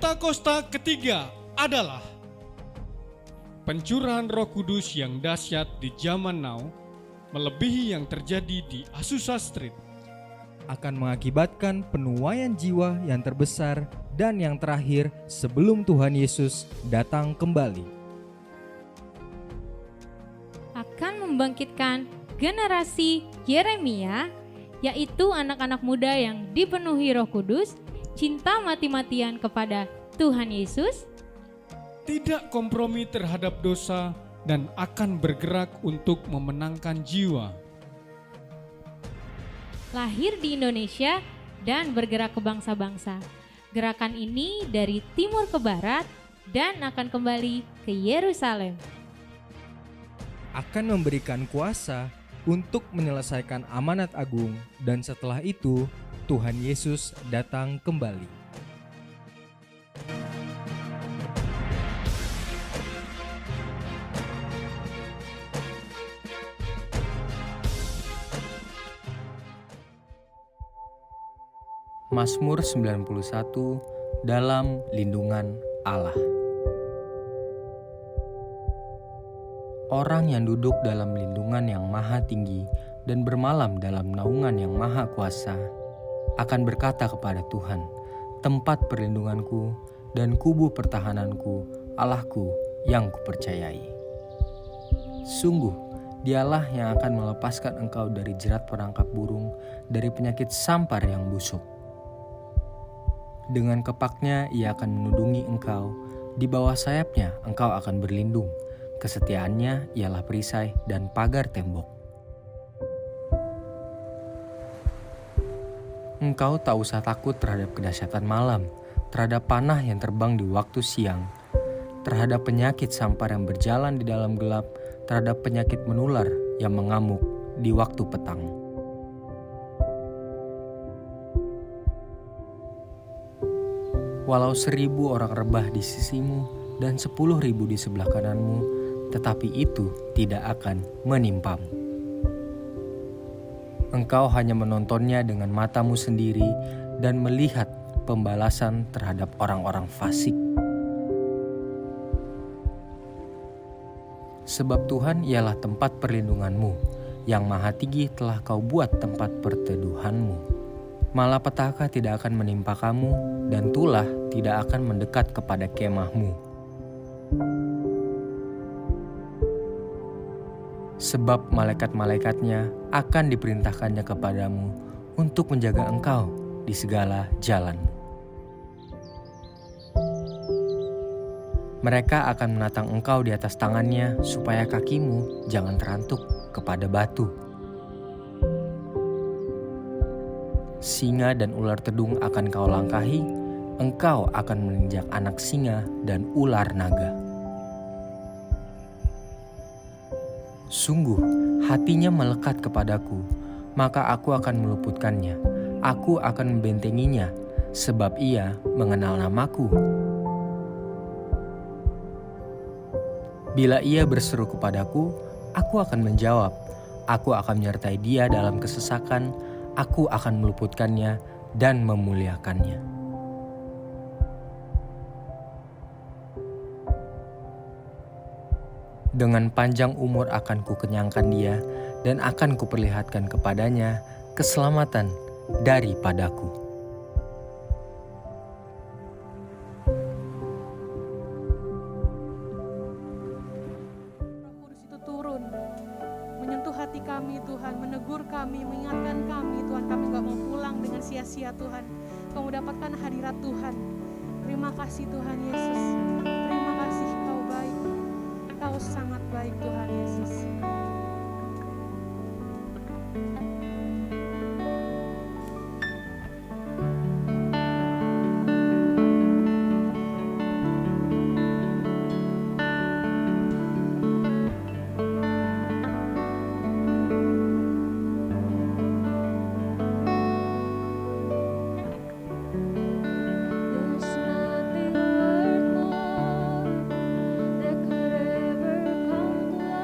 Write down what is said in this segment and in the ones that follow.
Pentakosta ketiga adalah pencurahan Roh Kudus yang dahsyat di zaman now, melebihi yang terjadi di Azusa Street. Akan mengakibatkan penuaian jiwa yang terbesar dan yang terakhir sebelum Tuhan Yesus datang kembali. Akan membangkitkan generasi Yeremia, yaitu anak-anak muda yang dipenuhi Roh Kudus, cinta mati-matian kepada Tuhan Yesus, Tidak kompromi terhadap dosa dan akan bergerak untuk memenangkan jiwa. lahir di Indonesia dan bergerak ke bangsa-bangsa. Gerakan ini dari timur ke barat dan akan kembali ke Yerusalem. Akan memberikan kuasa untuk menyelesaikan amanat agung, dan setelah itu Tuhan Yesus datang kembali. Mazmur 91 dalam lindungan Allah. Orang yang duduk dalam lindungan yang maha tinggi dan bermalam dalam naungan yang maha kuasa akan berkata kepada Tuhan, tempat perlindunganku dan kubu pertahananku, Allahku yang kupercayai. Sungguh, dialah yang akan melepaskan engkau dari jerat perangkap burung, dari penyakit sampar yang busuk. Dengan kepaknya ia akan menudungi engkau, di bawah sayapnya engkau akan berlindung. Kesetiaannya ialah perisai dan pagar tembok. Engkau tak usah takut terhadap kedahsyatan malam, terhadap panah yang terbang di waktu siang, terhadap penyakit sampar yang berjalan di dalam gelap, terhadap penyakit menular yang mengamuk di waktu petang. Walau 1.000 orang rebah di sisimu dan 10.000 di sebelah kananmu, tetapi itu tidak akan menimpamu. Engkau hanya menontonnya dengan matamu sendiri dan melihat pembalasan terhadap orang-orang fasik. Sebab Tuhan ialah tempat perlindunganmu, yang maha tinggi telah kau buat tempat perteduhanmu. Malapetaka tidak akan menimpa kamu, dan tulah tidak akan mendekat kepada kemahmu. Sebab malaikat-malaikatnya akan diperintahkannya kepadamu untuk menjaga engkau di segala jalanmu. Mereka akan menatang engkau di atas tangannya supaya kakimu jangan terantuk kepada batu. Singa dan ular tedung akan kau langkahi, engkau akan menginjak anak singa dan ular naga. Sungguh, hatinya melekat kepadaku, maka aku akan meluputkannya. Aku akan membentenginya, sebab ia mengenal namaku. Bila ia berseru kepadaku, aku akan menjawab. Aku akan menyertai dia dalam kesesakan, aku akan meluputkannya dan memuliakannya. Dengan panjang umur akan kukenyangkan dia, dan akan kuperlihatkan kepadanya keselamatan daripadaku. Roh Kudus itu turun, menyentuh hati kami Tuhan, menegur kami, mengingatkan kami Tuhan, kami gak mau pulang dengan sia-sia Tuhan. Kau mendapatkan hadirat Tuhan. Terima kasih Tuhan Yesus. Terima kasih Kau baik. Kau sangat baik Tuhan Yesus. There's nothing worth more that could ever come to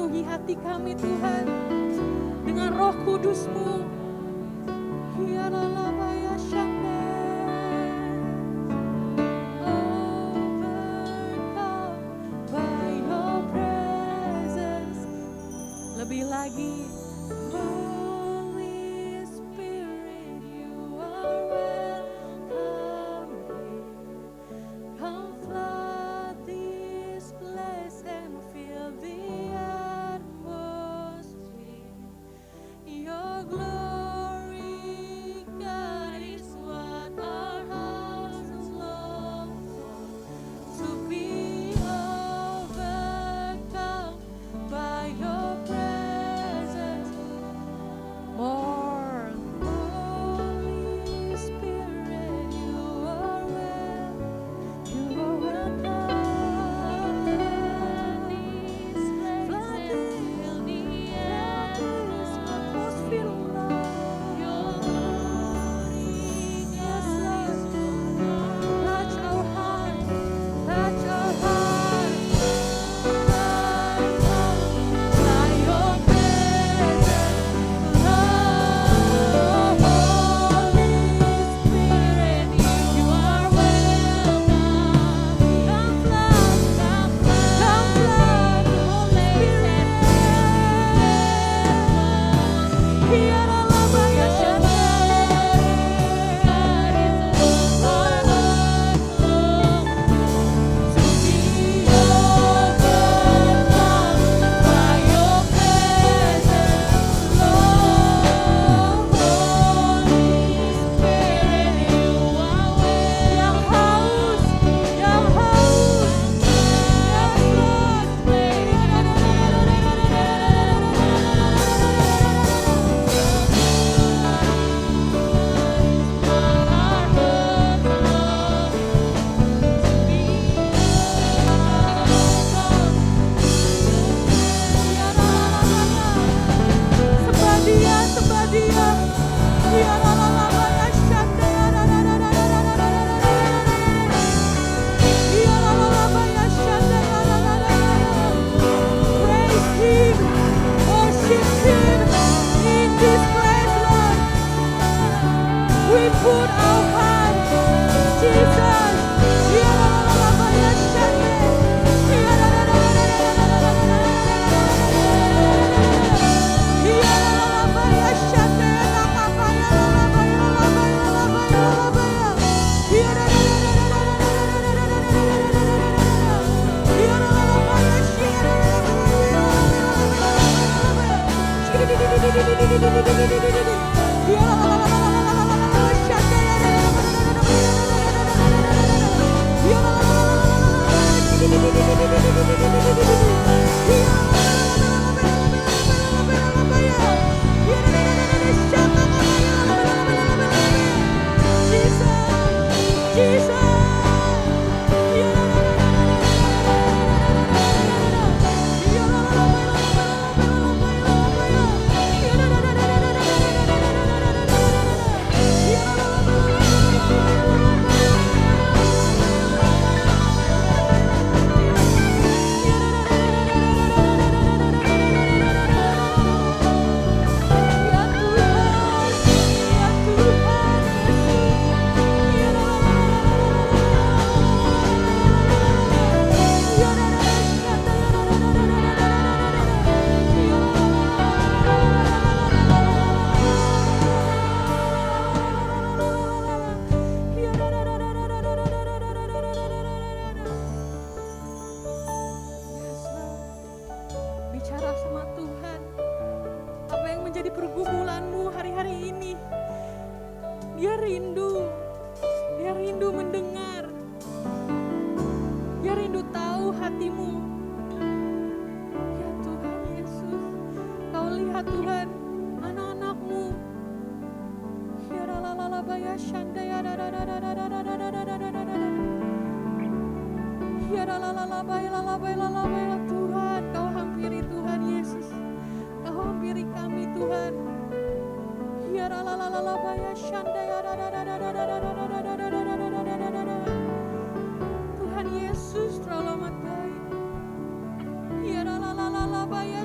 penuhi hati kami Tuhan dengan Roh Kudus-Mu. Ya lalaba ya shande. Overcome by your presence. Lebih lagi. Holy Spirit, you are welcome here. Come flood this place and fill the atmosphere. Your glory, God, is what our hearts long for. To be overcome by your presence. More Holy Spirit, you are welcome. You are welcome. Flood this atmosphere, Lord. Your glory, yes, Lord. Touch our hearts, touch our hearts. By your presence, Lord, Holy Spirit, you are welcome. Come flood, Holy Spirit. Here I love you, sembah dia. Ya lalaba ya shande ya ya lalaba ya shande ya. Praise Him, worship Him in this place, Lord. We put our hearts, Jesus. Ya lalaba ya shande ya Bicara sama Tuhan. Apa yang menjadi pergumulanmu hari-hari ini? Dia rindu mendengar. Dia rindu tahu hatimu. Ya Tuhan Yesus, Kau lihat Tuhan anak-anakmu. Ya lalala ya shanda ya ya lalala ya Tuhan, Kau hampiri Tuhan Yesus. Kau hampiri kami Tuhan. Ya lalala ya shanda ya Tuhan Yesus terlalu amat baik. Ya lalala ya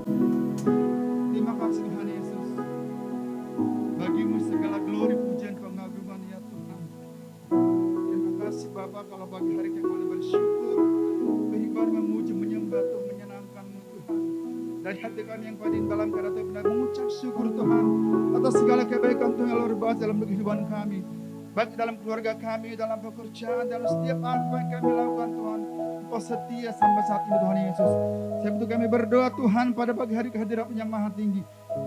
Terima kasih Tuhan Yesus. Bagimu segala glori, pujian, pengagungan ya Tuhan. Terima kasih Bapa kalau pagi hari kami boleh bersyukur, beribadah, memuji, menyembah Tuhan, menyenangkan-Mu Tuhan. Dari hati kami yang paling dalam keadaan benar mengucap syukur Tuhan atas segala kebaikan Tuhan yang luar biasa dalam kehidupan kami. Baik dalam keluarga kami, dalam pekerjaan, dalam setiap apa yang kami lakukan Tuhan. Engkau setia sampai saat ini Tuhan Yesus. Sebab itu kami berdoa Tuhan pada pagi hari kehadirat yang maha tinggi.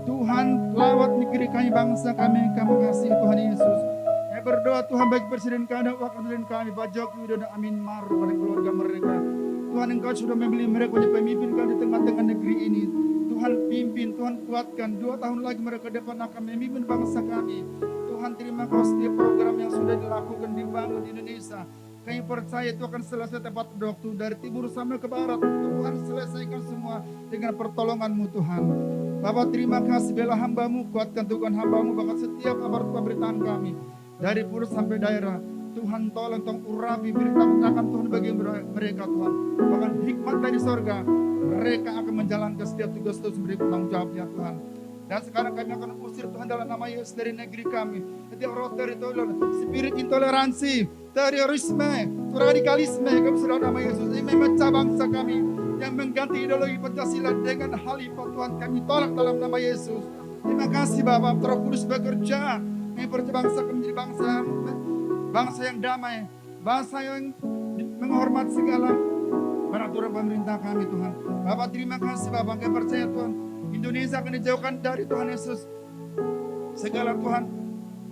Tuhan lawat negeri kami, bangsa kami kasih Tuhan Yesus. Kami berdoa Tuhan bagi Presiden kami dan Wakil Presiden kami, Pak Joko Widodo, Amin Maruf, pada keluarga mereka. Tuhan Engkau sudah membeli mereka menjadi pemimpin kami di tengah-tengah negeri ini. Tuhan pimpin, Tuhan kuatkan. 2 tahun lagi mereka depan akan memimpin bangsa kami. Tuhan terima kasih setiap program yang sudah dilakukan dibangun di Indonesia. Kami percaya itu akan selesai tepat waktu dari timur sampai ke barat. Tuhan selesaikan semua dengan pertolongan-Mu Tuhan. Bapak terima kasih bela hamba-Mu, kuatkan Tuhan hamba-Mu bahkan setiap aparat pemerintahan kami. Dari pusat sampai daerah. Tuhan tolong urapi beritakan Tuhan bagi mereka Tuhan. Bahkan hikmat dari sorga. Mereka akan menjalankan setiap tugas-tugas mereka tanggung jawab ya Tuhan. Dan sekarang kami akan usir Tuhan dalam nama Yesus dari negeri kami. Setiap roh spirit intoleransi, terorisme, radikalisme, kami sudah nama Yesus. Ini memecah bangsa kami yang mengganti ideologi Pancasila dengan Khalifah Tuhan. Kami tolak dalam nama Yesus. Terima kasih Bapak, Roh Kudus bekerja. Kami percaya bangsa kami menjadi bangsa yang damai, bangsa yang menghormati segala peraturan pemerintah kami Tuhan. Bapak terima kasih Bapak, kami percaya Tuhan. Indonesia akan dijauhkan dari Tuhan Yesus. Segala Tuhan,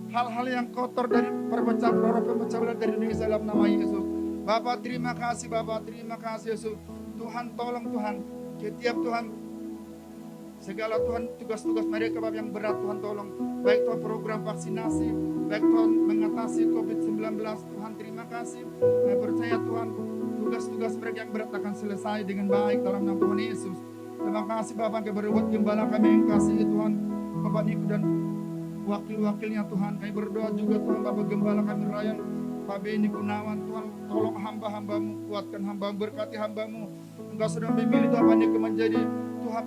hal-hal yang kotor dari pemecah belah dari Indonesia dalam nama Yesus. Bapak terima kasih Yesus. Tuhan tolong Tuhan, setiap Tuhan, segala Tuhan tugas-tugas mereka Bapak yang berat Tuhan tolong. Baik Tuhan program vaksinasi, baik Tuhan mengatasi COVID-19. Tuhan terima kasih. Saya percaya Tuhan, tugas-tugas mereka yang berat akan selesai dengan baik dalam nama Tuhan Yesus. Terima kasih Bapak kepada buat gembala kami yang kasih Tuhan, Bapak Niko dan wakil-wakilnya Tuhan. Kami berdoa juga Tuhan Bapak gembala kami Ryan, Pak Beni Gunawan. Tuhan tolong hamba-hambamu, kuatkan hambamu, berkati hambamu. Engkau sudah memilih Tuhan Pak Niko menjadi Tuhan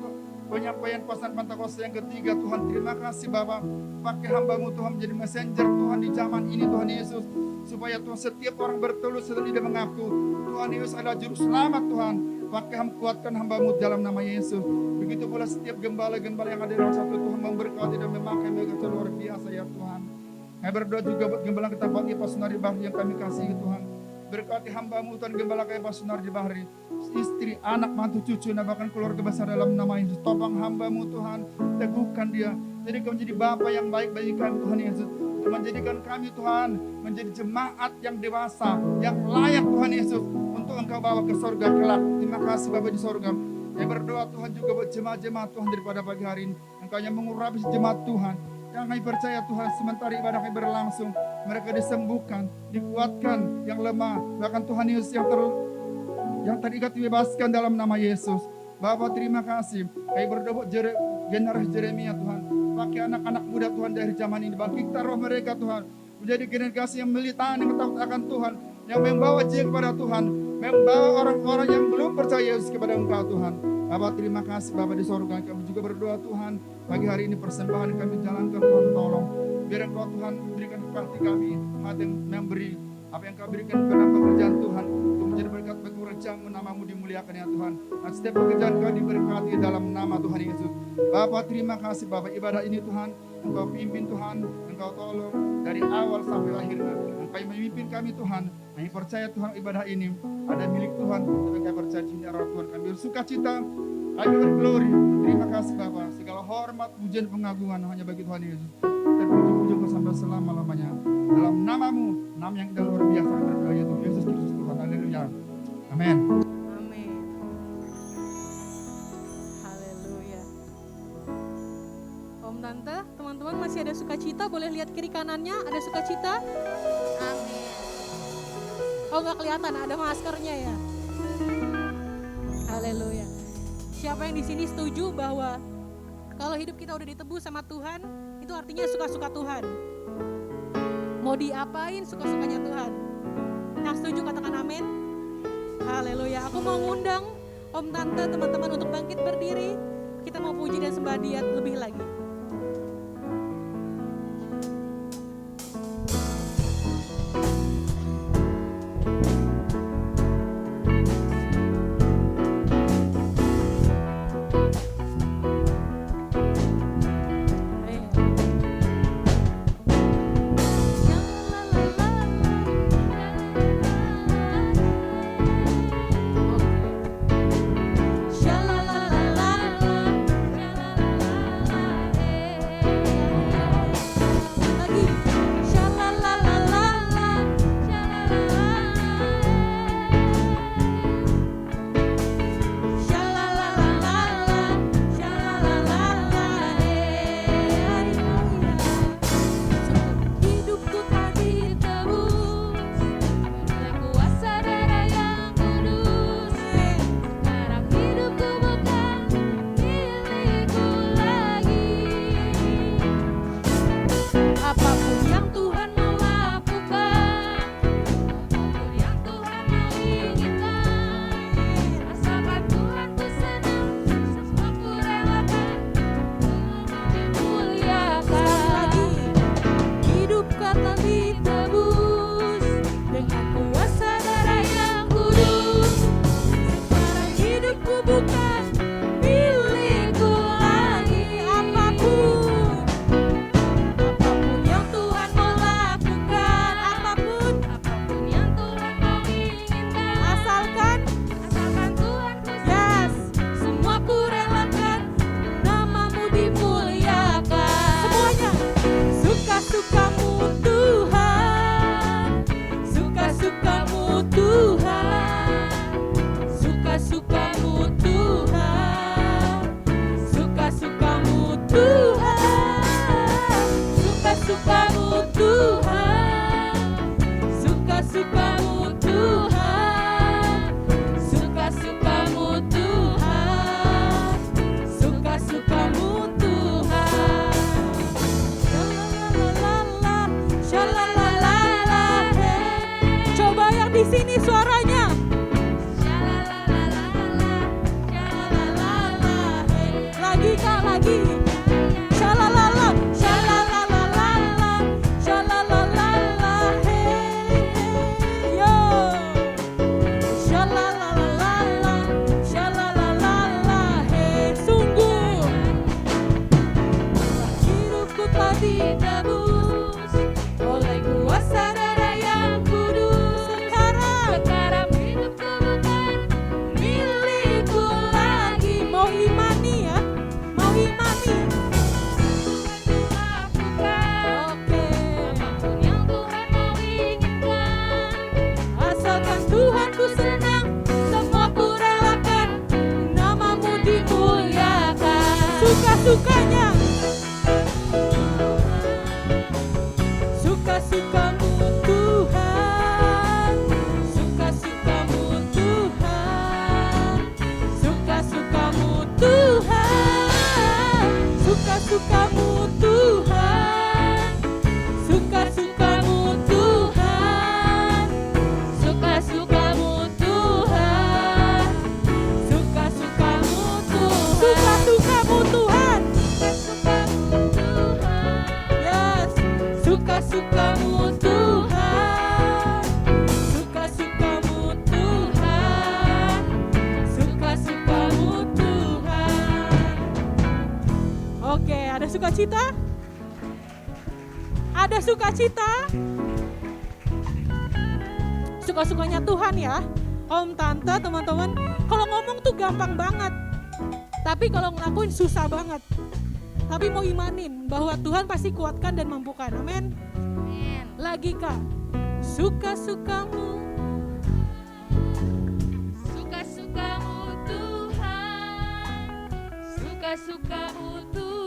penyampaian pesan Pentakosta yang ketiga Tuhan. Terima kasih Bapak, pakai hambamu Tuhan menjadi messenger Tuhan di zaman ini Tuhan Yesus. Supaya Tuhan setiap orang bertelur setelah dia mengaku Tuhan Yesus adalah juru selamat Tuhan. Pakai kuatkan hamba-Mu dalam nama Yesus. Begitu pula setiap gembala-gembala yang ada dalam satu Tuhan memberkati dan memakai mereka luar biasa ya Tuhan. Kami berdoa juga buat gembala kita Pak Pak Sunari Bahri yang kami kasihi Tuhan. Berkati hamba-Mu Tuhan gembala kayak Pak Sunari Bahri. Istri, anak, mantu, cucu, dan bahkan keluarga besar dalam nama Yesus. Topang hamba-Mu Tuhan, teguhkan dia. Jadi kau menjadi Bapa yang baik bagi kami Tuhan Yesus. Menjadikan kami Tuhan menjadi jemaat yang dewasa, yang layak Tuhan Yesus untuk Engkau bawa ke sorga kelak. Terima kasih Bapa di sorga. Yang berdoa Tuhan juga buat jemaat-jemaat Tuhan daripada pagi hari ini. Engkau yang mengurapi jemaat Tuhan. Yang kami percaya Tuhan sementara ibadah kami berlangsung, mereka disembuhkan, dikuatkan yang lemah. Bahkan Tuhan Yesus yang terikat dibebaskan dalam nama Yesus. Bapak terima kasih. Kami berdoa buat generasi Jeremia Tuhan. Pakai anak-anak muda Tuhan dari zaman ini. Bangkitkan roh mereka Tuhan. Menjadi generasi yang militan, yang takut akan Tuhan. Yang membawa jiwa kepada Tuhan. Membawa orang-orang yang belum percaya Yesus kepada Engkau Tuhan. Bapak terima kasih Bapak di sorga. Kami juga berdoa Tuhan. Pagi hari ini persembahan kami jalankan Tuhan tolong. Biar Engkau Tuhan berikan hati kami. Hati yang memberi. Apa yang Kau berikan kepada pekerjaan Tuhan. Untuk menjadi berkat bagi orang-Mu, nama-Mu dimuliakan ya Tuhan. Dan setiap pekerjaan Kau diberkati dalam nama Tuhan Yesus. Bapak terima kasih Bapak ibadah ini Tuhan. Engkau pimpin Tuhan. Engkau tolong dari awal sampai akhirnya. Engkau yang memimpin kami Tuhan. Kami percaya Tuhan ibadah ini ada milik Tuhan. Tapi kami percaya di arah Tuhan. Kami bersuka cita. Kami berglori. Terima kasih Bapak. Segala hormat, pujian, pengagungan hanya bagi Tuhan Yesus. Terpuji-puji sampai selama-lamanya. Dalam nama-Mu, nama yang kita luar biasa kami berdoa yaitu Yesus Kristus Tuhan. Haleluya. Amin. Amin. Haleluya. Om Tante, teman-teman masih ada sukacita, boleh lihat kiri kanannya, ada sukacita? Amin. Oh nggak kelihatan, ada maskernya ya. Haleluya. Siapa yang di sini setuju bahwa kalau hidup kita udah ditebus sama Tuhan, itu artinya suka-suka Tuhan. Mau diapain suka-sukanya Tuhan. Yang setuju katakan amin. Haleluya. Aku mau ngundang Om Tante teman-teman untuk bangkit berdiri. Kita sembah Dia lebih lagi. Sukacita? Ada sukacita? Suka-sukanya Tuhan ya. Om, tante, teman-teman, kalau ngomong tuh gampang banget. Tapi kalau ngelakuin susah banget. Tapi mau imanin bahwa Tuhan pasti kuatkan dan mampukan. Amin. Lagi Kak. Suka-sukamu. Suka-sukamu Tuhan. Suka-sukamu Tuhan.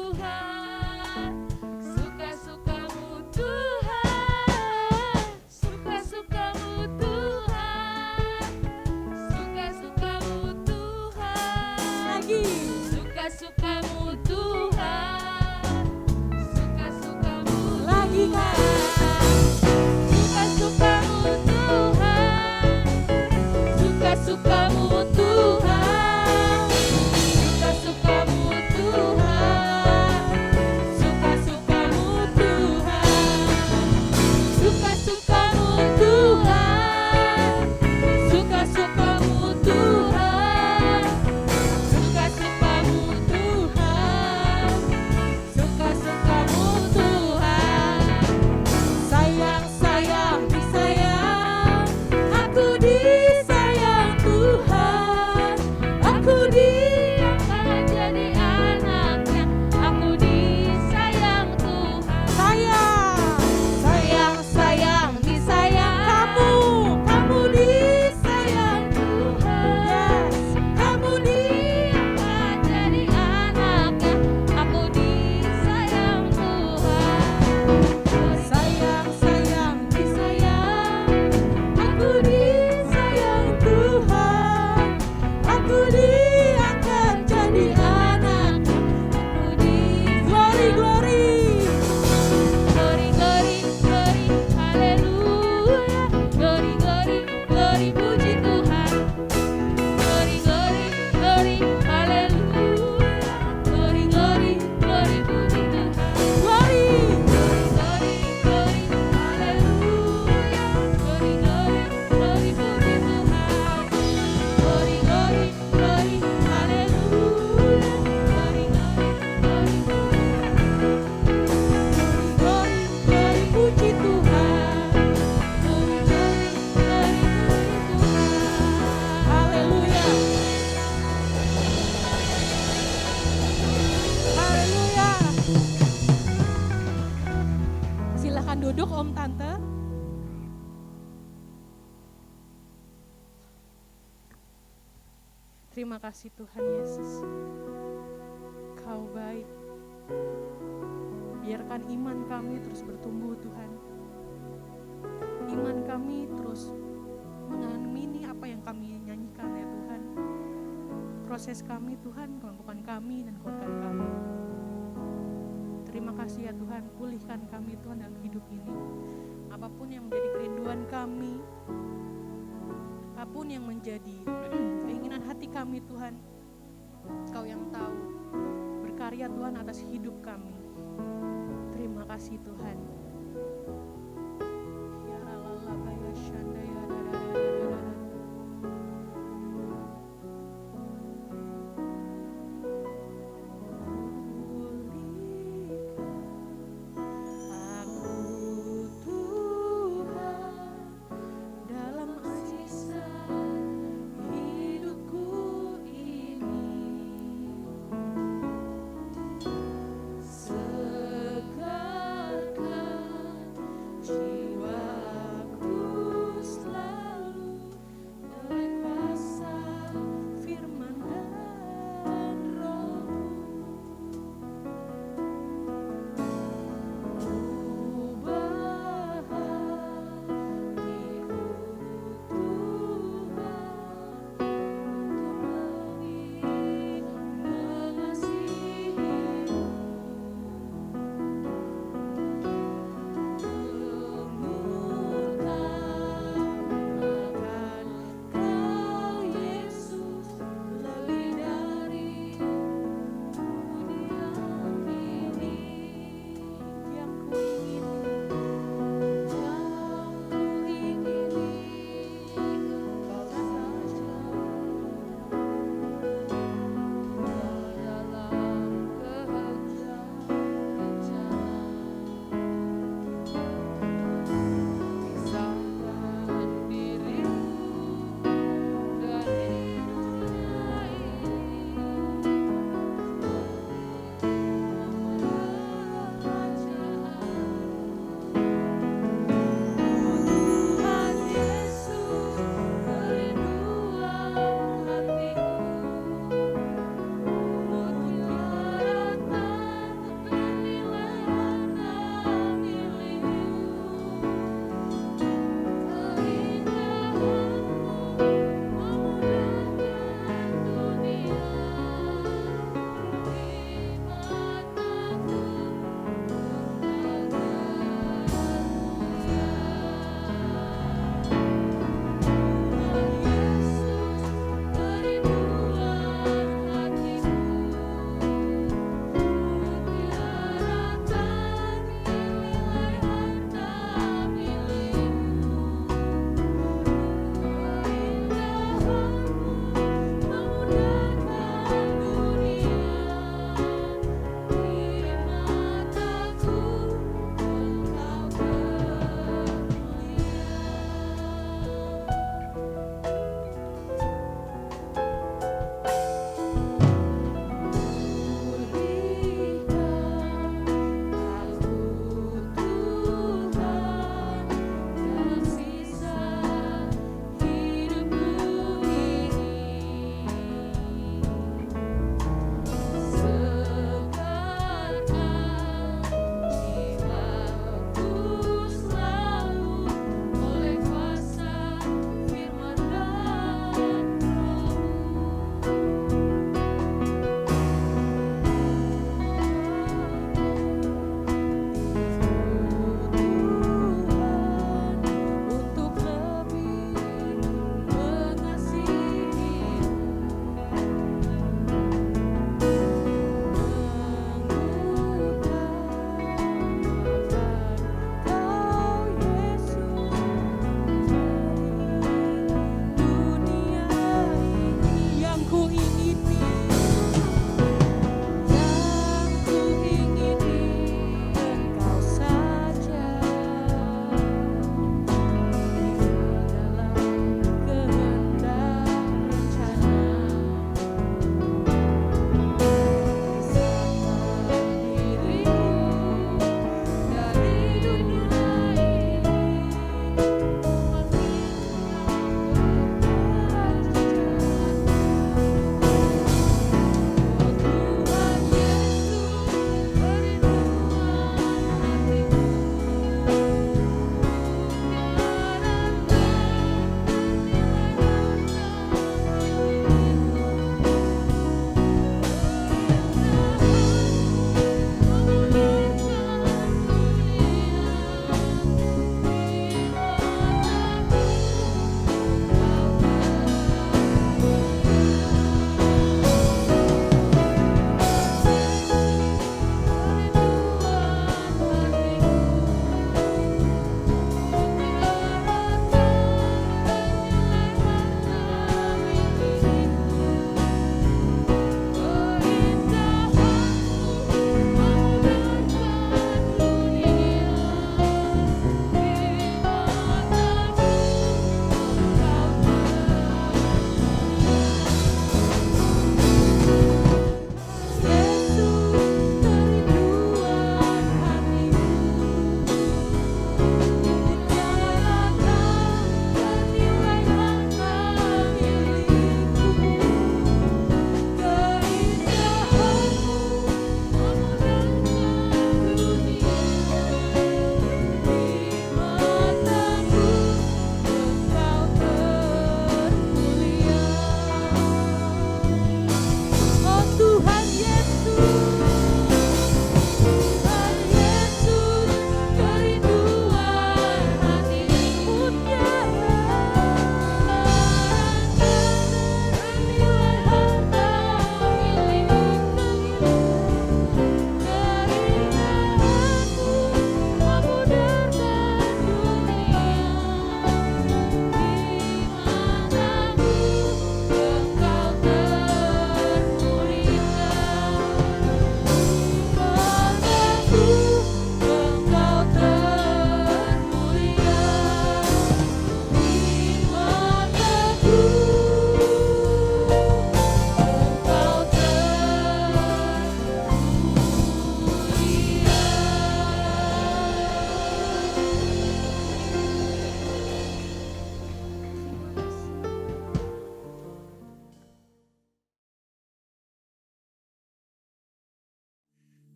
Suka-sukamu Tuhan, suka-sukamu lagi Kak. Suka-sukamu Tuhan, suka-sukamu Tuhan, suka-sukamu Tuhan, Terima kasih Tuhan Yesus. Kau baik. Biarkan iman kami terus bertumbuh Tuhan. Iman kami terus mengamini apa yang kami nyanyikan ya Tuhan. Proses kami Tuhan, kemampuan kami dan kuatkan kami. Terima kasih ya Tuhan, pulihkan kami Tuhan dalam hidup ini. Apapun yang menjadi kerinduan kami, apapun yang menjadi keinginan hati kami Tuhan, Kau yang tahu. Berkarya Tuhan atas hidup kami. Terima kasih Tuhan. Ya lalala ya shanda ya dadadadadada. Aku Tuhan dalam sisa hidupku ini, segarkan jiwaku.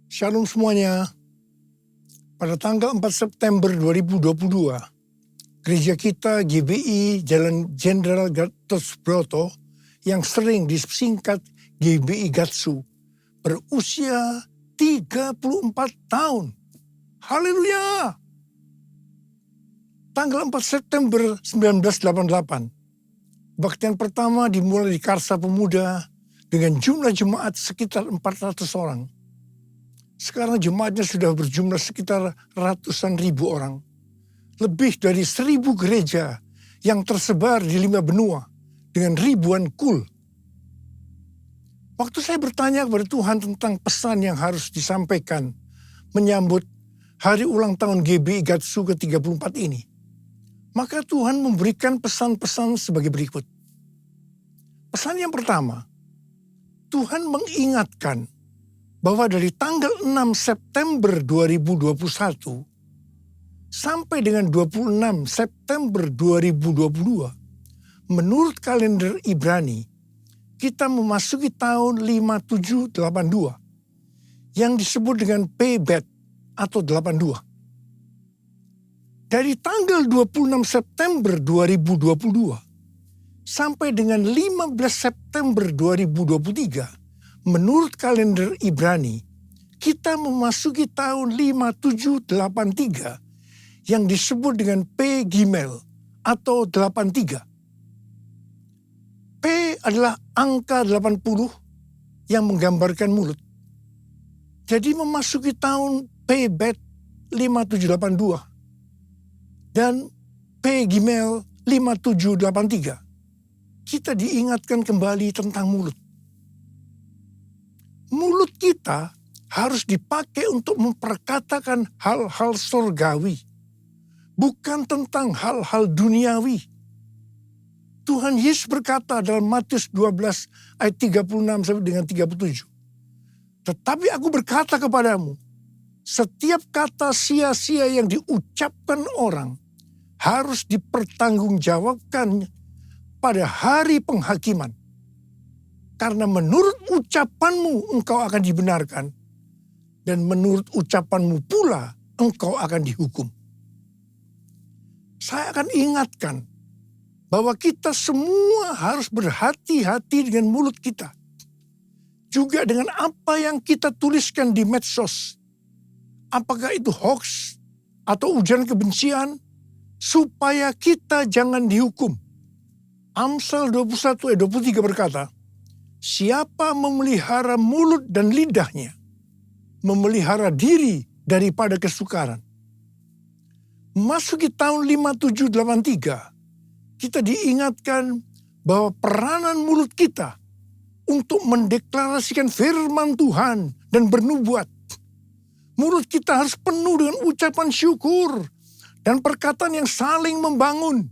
Shalom semuanya. Pada tanggal 4 September 2022, gereja kita GBI Jalan Jenderal Gatot Subroto yang sering disingkat GBI Gatsu berusia 34 tahun. Haleluya! Tanggal 4 September 1988, kebaktian pertama dimulai di Karsa Pemuda dengan jumlah jemaat sekitar 400 orang. Sekarang jemaatnya sudah berjumlah sekitar ratusan ribu orang. Lebih dari 1.000 gereja yang tersebar di 5 benua dengan ribuan kul. Waktu saya bertanya kepada Tuhan tentang pesan yang harus disampaikan menyambut hari ulang tahun GBI Gatsu ke-34 ini, maka Tuhan memberikan pesan-pesan sebagai berikut. Pesan yang pertama, Tuhan mengingatkan bahwa dari tanggal 6 September 2021 sampai dengan 26 September 2022, menurut kalender Ibrani, kita memasuki tahun 5782 yang disebut dengan Pebet atau 82. Dari tanggal 26 September 2022 sampai dengan 15 September 2023, menurut kalender Ibrani, kita memasuki tahun 5783 yang disebut dengan P Gimel atau 83. P adalah angka 80 yang menggambarkan mulut. Jadi memasuki tahun Pebet 5782 dan P Gimel 5783. Kita diingatkan kembali tentang mulut. Mulut kita harus dipakai untuk memperkatakan hal-hal surgawi, bukan tentang hal-hal duniawi. Tuhan Yesus berkata dalam Matius 12 ayat 36 sampai dengan 37. Tetapi aku berkata kepadamu, setiap kata sia-sia yang diucapkan orang harus dipertanggungjawabkan pada hari penghakiman. Karena menurut ucapanmu engkau akan dibenarkan, dan menurut ucapanmu pula engkau akan dihukum. Saya akan ingatkan bahwa kita semua harus berhati-hati dengan mulut kita. Juga dengan apa yang kita tuliskan di medsos. Apakah itu hoax atau ujaran kebencian, supaya kita jangan dihukum. Amsal 21 ayat 23 berkata, siapa memelihara mulut dan lidahnya, memelihara diri daripada kesukaran. Memasuki tahun 5783, kita diingatkan bahwa peranan mulut kita untuk mendeklarasikan firman Tuhan dan bernubuat. Mulut kita harus penuh dengan ucapan syukur dan perkataan yang saling membangun.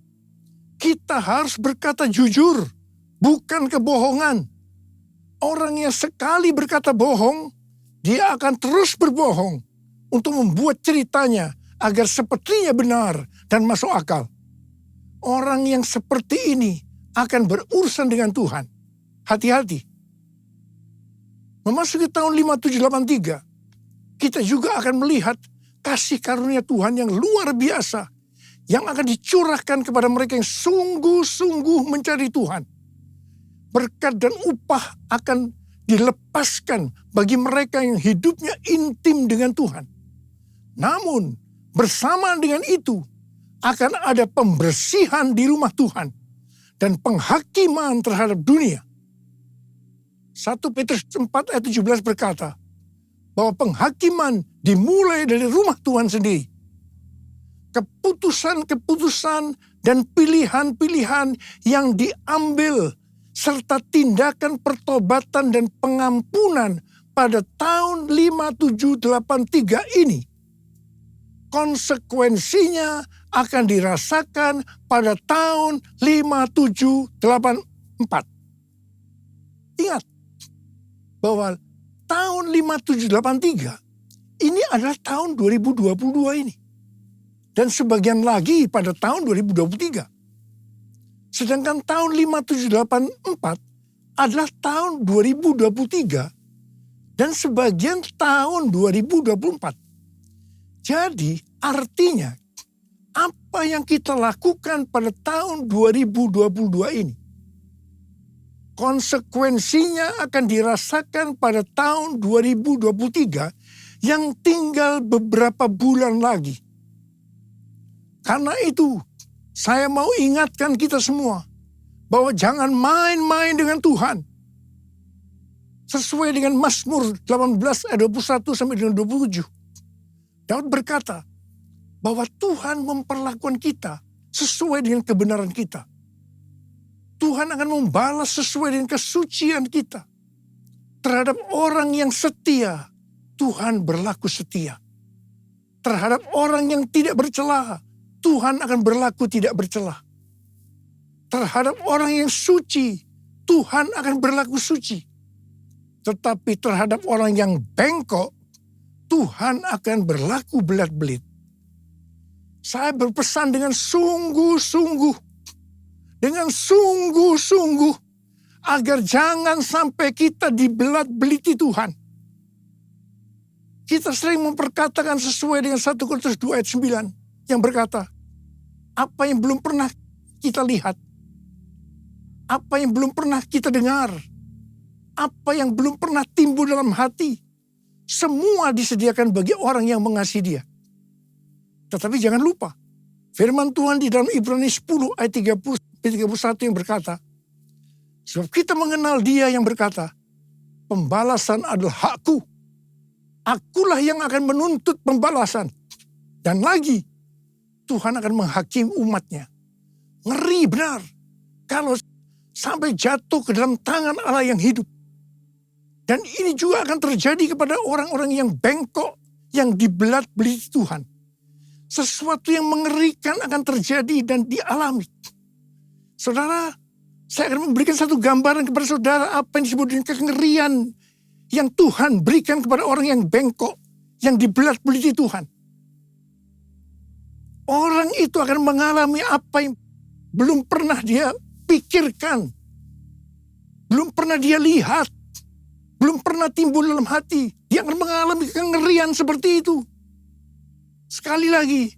Kita harus berkata jujur, bukan kebohongan. Orang yang sekali berkata bohong, dia akan terus berbohong untuk membuat ceritanya agar sepertinya benar dan masuk akal. Orang yang seperti ini akan berurusan dengan Tuhan. Hati-hati. Memasuki tahun 5783, kita juga akan melihat kasih karunia Tuhan yang luar biasa yang akan dicurahkan kepada mereka yang sungguh-sungguh mencari Tuhan. Berkat dan upah akan dilepaskan bagi mereka yang hidupnya intim dengan Tuhan. Namun, bersamaan dengan itu, akan ada pembersihan di rumah Tuhan dan penghakiman terhadap dunia. 1 Petrus 4 ayat 17 berkata bahwa penghakiman dimulai dari rumah Tuhan sendiri. Keputusan-keputusan dan pilihan-pilihan yang diambil serta tindakan pertobatan dan pengampunan pada tahun 5783 ini, konsekuensinya akan dirasakan pada tahun 5784. Ingat bahwa tahun 5783 ini adalah tahun 2022 ini. Dan sebagian lagi pada tahun 2023. Sedangkan tahun 5784 adalah tahun 2023 dan sebagian tahun 2024. Jadi artinya apa yang kita lakukan pada tahun 2022 ini, konsekuensinya akan dirasakan pada tahun 2023 yang tinggal beberapa bulan lagi. Karena itu, saya mau ingatkan kita semua bahwa jangan main-main dengan Tuhan. Sesuai dengan Mazmur 18 ayat 21 sampai dengan 27. Daud berkata bahwa Tuhan memperlakukan kita sesuai dengan kebenaran kita. Tuhan akan membalas sesuai dengan kesucian kita. Terhadap orang yang setia, Tuhan berlaku setia. Terhadap orang yang tidak bercela, Tuhan akan berlaku tidak bercela. Terhadap orang yang suci, Tuhan akan berlaku suci. Tetapi terhadap orang yang bengkok, Tuhan akan berlaku belat-belit. Saya berpesan dengan sungguh-sungguh, agar jangan sampai kita dibelat-beliti Tuhan. Kita sering memperkatakan sesuai dengan 1 Korintus 2 ayat 9 yang berkata, apa yang belum pernah kita lihat, apa yang belum pernah kita dengar, apa yang belum pernah timbul dalam hati, semua disediakan bagi orang yang mengasihi Dia. Tetapi jangan lupa, firman Tuhan di dalam Ibrani 10 ayat 30-31 yang berkata, sebab kita mengenal Dia yang berkata, pembalasan adalah hakku. Akulah yang akan menuntut pembalasan. Dan lagi, Tuhan akan menghakimi umatnya. Ngeri benar kalau sampai jatuh ke dalam tangan Allah yang hidup. Dan ini juga akan terjadi kepada orang-orang yang bengkok, yang dibelat-beliti Tuhan. Sesuatu yang mengerikan akan terjadi dan dialami. Saudara, saya akan memberikan satu gambaran kepada saudara apa yang disebut dengan kengerian yang Tuhan berikan kepada orang yang bengkok, yang dibelat-beliti Tuhan. Orang itu akan mengalami apa yang belum pernah dia pikirkan, belum pernah dia lihat, belum pernah timbul dalam hati. Dia akan mengalami kengerian seperti itu. Sekali lagi,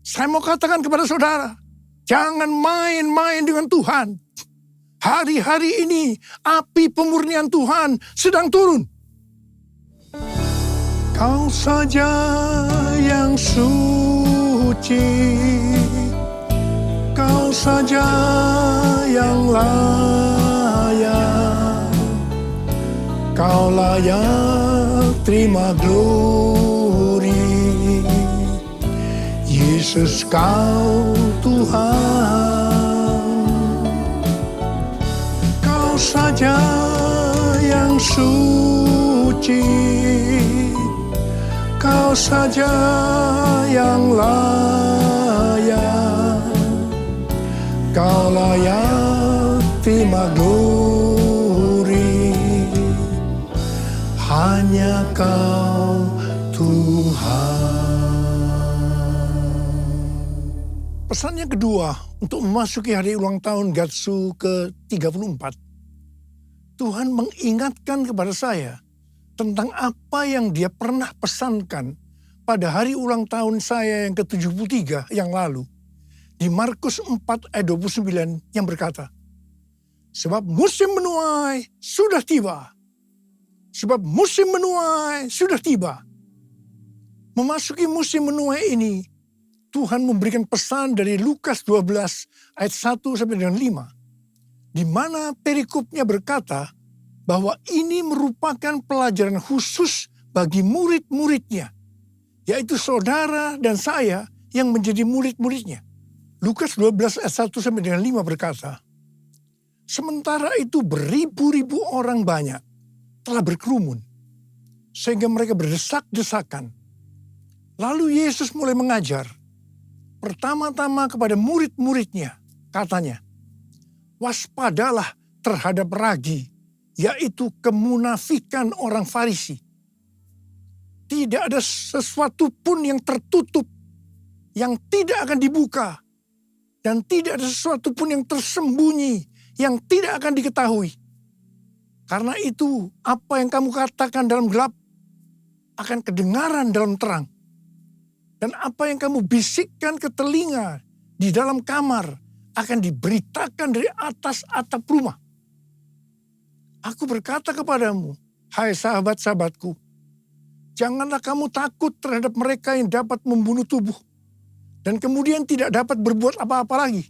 saya mau katakan kepada saudara, jangan main-main dengan Tuhan. Hari-hari ini api pemurnian Tuhan sedang turun. Kau saja yang suci, Kau saja yang layak, Kau layak terima glory. Yesus Kau Tuhan, Kau saja yang suci, Kau saja yang layak, Kau layak terima glory. Hanya Kau Tuhan. Pesan yang kedua untuk memasuki hari ulang tahun Gatsu ke-34. Tuhan mengingatkan kepada saya tentang apa yang Dia pernah pesankan pada hari ulang tahun saya yang ke-73 yang lalu. Di Markus 4 ayat 29 yang berkata, sebab musim menuai sudah tiba. Sebab musim menuai sudah tiba. Memasuki musim menuai ini, Tuhan memberikan pesan dari Lukas 12 ayat 1 sampai dengan 5. Di mana perikopnya berkata bahwa ini merupakan pelajaran khusus bagi murid-muridnya. Yaitu saudara dan saya yang menjadi murid-muridnya. Lukas 12 ayat 1 sampai dengan 5 berkata, sementara itu beribu-ribu orang banyak telah berkerumun, sehingga mereka berdesak-desakan. Lalu Yesus mulai mengajar, pertama-tama kepada murid-muridnya, katanya, waspadalah terhadap ragi, yaitu kemunafikan orang Farisi. Tidak ada sesuatu pun yang tertutup, yang tidak akan dibuka, dan tidak ada sesuatu pun yang tersembunyi, yang tidak akan diketahui. Karena itu apa yang kamu katakan dalam gelap akan kedengaran dalam terang. Dan apa yang kamu bisikkan ke telinga di dalam kamar akan diberitakan dari atas atap rumah. Aku berkata kepadamu, hai sahabat-sahabatku, janganlah kamu takut terhadap mereka yang dapat membunuh tubuh dan kemudian tidak dapat berbuat apa-apa lagi.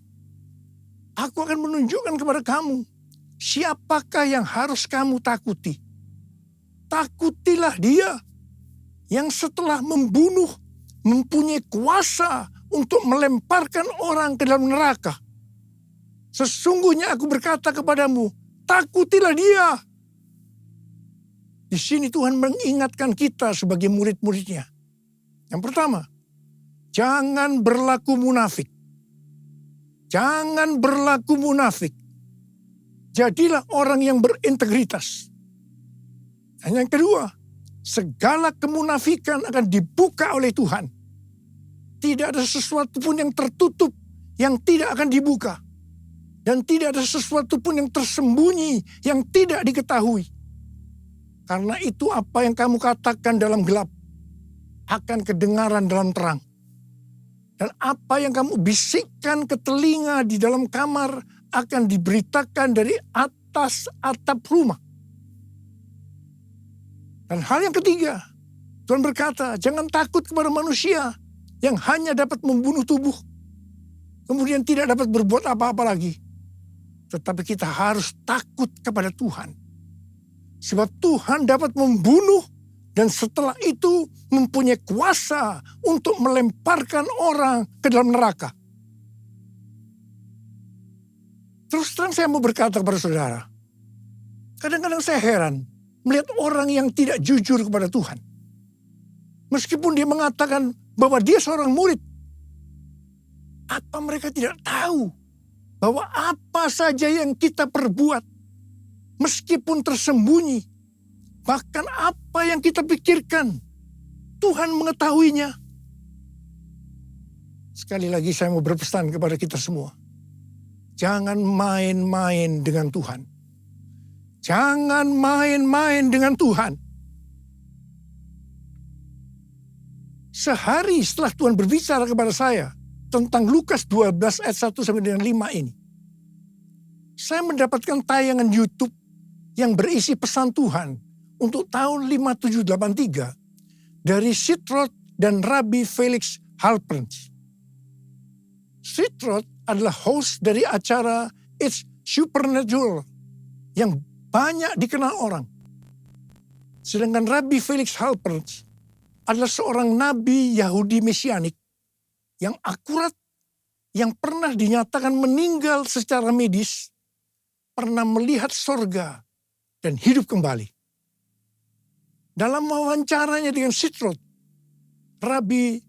Aku akan menunjukkan kepada kamu siapakah yang harus kamu takuti. Takutilah dia yang setelah membunuh mempunyai kuasa untuk melemparkan orang ke dalam neraka. Sesungguhnya aku berkata kepadamu, takutilah dia. Di sini Tuhan mengingatkan kita sebagai murid-muridnya. Yang pertama, jangan berlaku munafik. Jangan berlaku munafik. Jadilah orang yang berintegritas. Dan yang kedua, segala kemunafikan akan dibuka oleh Tuhan. Tidak ada sesuatu pun yang tertutup yang tidak akan dibuka. Dan tidak ada sesuatu pun yang tersembunyi yang tidak diketahui. Karena itu apa yang kamu katakan dalam gelap akan kedengaran dalam terang. Dan apa yang kamu bisikkan ke telinga di dalam kamar akan diberitakan dari atas atap rumah. Dan hal yang ketiga, Tuhan berkata, jangan takut kepada manusia yang hanya dapat membunuh tubuh, kemudian tidak dapat berbuat apa-apa lagi. Tetapi kita harus takut kepada Tuhan. Sebab Tuhan dapat membunuh dan setelah itu mempunyai kuasa untuk melemparkan orang ke dalam neraka. Terus terang saya mau berkata kepada saudara, kadang-kadang saya heran melihat orang yang tidak jujur kepada Tuhan. Meskipun dia mengatakan bahwa dia seorang murid, apa mereka tidak tahu bahwa apa saja yang kita perbuat, meskipun tersembunyi, bahkan apa yang kita pikirkan, Tuhan mengetahuinya. Sekali lagi saya mau berpesan kepada kita semua. Jangan main-main dengan Tuhan. Jangan main-main dengan Tuhan. Sehari setelah Tuhan berbicara kepada saya tentang Lukas 12 ayat 1 sampai dengan 5 ini, saya mendapatkan tayangan YouTube yang berisi pesan Tuhan untuk tahun 5783 dari Sitrot dan Rabbi Felix Halperns. Sitrot adalah host dari acara It's Supernatural yang banyak dikenal orang. Sedangkan Rabbi Felix Halperns adalah seorang nabi Yahudi Mesianik yang akurat, yang pernah dinyatakan meninggal secara medis, pernah melihat sorga dan hidup kembali. Dalam wawancaranya dengan Sitrot, Rabbi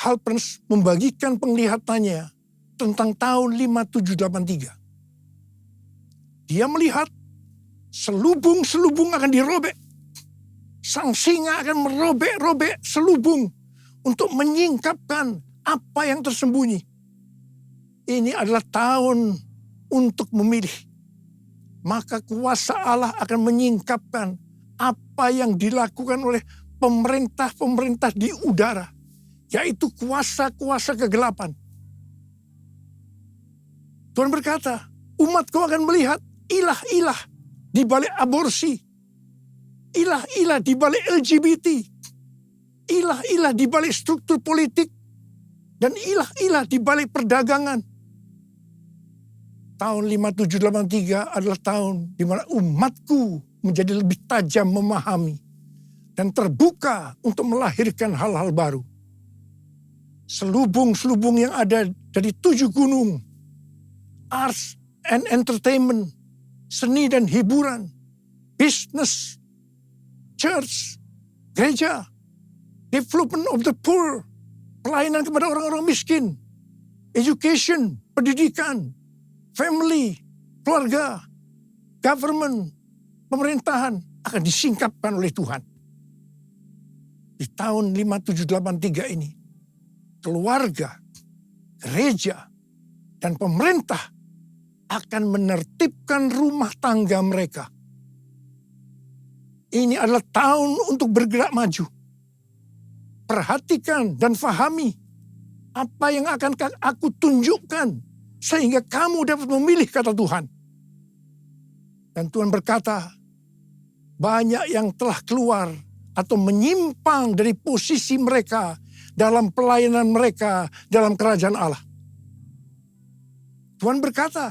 Halperns membagikan penglihatannya tentang tahun 5783. Dia melihat selubung-selubung akan dirobek. Sang singa akan merobek-robek selubung untuk menyingkapkan apa yang tersembunyi. Ini adalah tahun untuk memilih. Maka kuasa Allah akan menyingkapkan apa yang dilakukan oleh pemerintah-pemerintah di udara, yaitu kuasa-kuasa kegelapan. Tuhan berkata, umatku akan melihat ilah-ilah di balik aborsi, ilah-ilah di balik LGBT, ilah-ilah di balik struktur politik, dan ilah-ilah di balik perdagangan. Tahun 5783 adalah tahun di mana umatku menjadi lebih tajam memahami dan terbuka untuk melahirkan hal-hal baru. Selubung-selubung yang ada dari 7 gunung, arts and entertainment, seni dan hiburan, business, church, gereja, development of the poor, pelayanan kepada orang-orang miskin, education, pendidikan, family, keluarga, government, pemerintahan akan disingkapkan oleh Tuhan. Di tahun 5783 ini, keluarga, gereja, dan pemerintah akan menertibkan rumah tangga mereka Ini adalah tahun untuk bergerak maju. Perhatikan dan fahami apa yang akan aku tunjukkan sehingga kamu dapat memilih kata Tuhan. Dan Tuhan berkata, banyak yang telah keluar atau menyimpang dari posisi mereka dalam pelayanan mereka dalam kerajaan Allah. Tuhan berkata,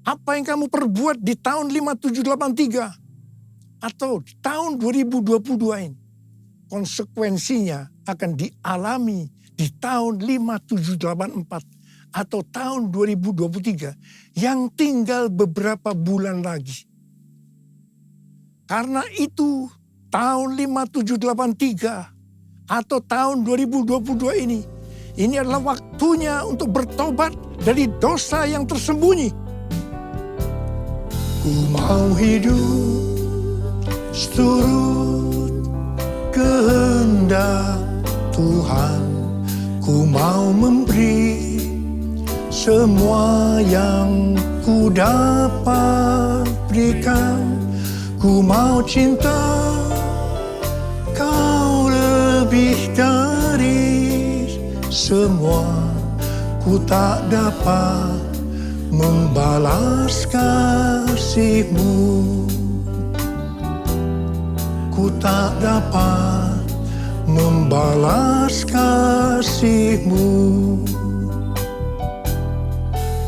apa yang kamu perbuat di tahun 5783 atau di tahun 2022 ini, konsekuensinya akan dialami di tahun 5784 atau tahun 2023 yang tinggal beberapa bulan lagi. Karena itu tahun 5783 atau tahun 2022 ini adalah waktunya untuk bertobat dari dosa yang tersembunyi. Ku mau hidup seturut kehendak Tuhan, ku mau memberi semua yang ku dapat berikan. Ku mau cinta kau lebih dari semua. Ku tak dapat membalas kasih-Mu. Ku tak dapat membalas kasih-Mu.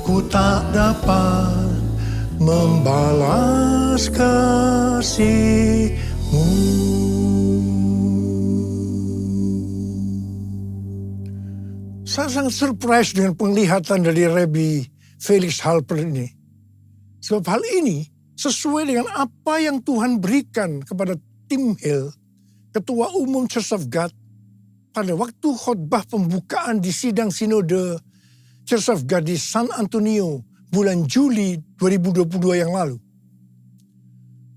Ku tak dapat membalas kasih-Mu. Saya sangat surprise dengan penglihatan dari Rabbi Felix Halper ini. Sebab hal ini sesuai dengan apa yang Tuhan berikan kepada Tim Hill, Ketua Umum Church of God, pada waktu khotbah pembukaan di sidang sinode Church of God di San Antonio bulan Juli 2022 yang lalu.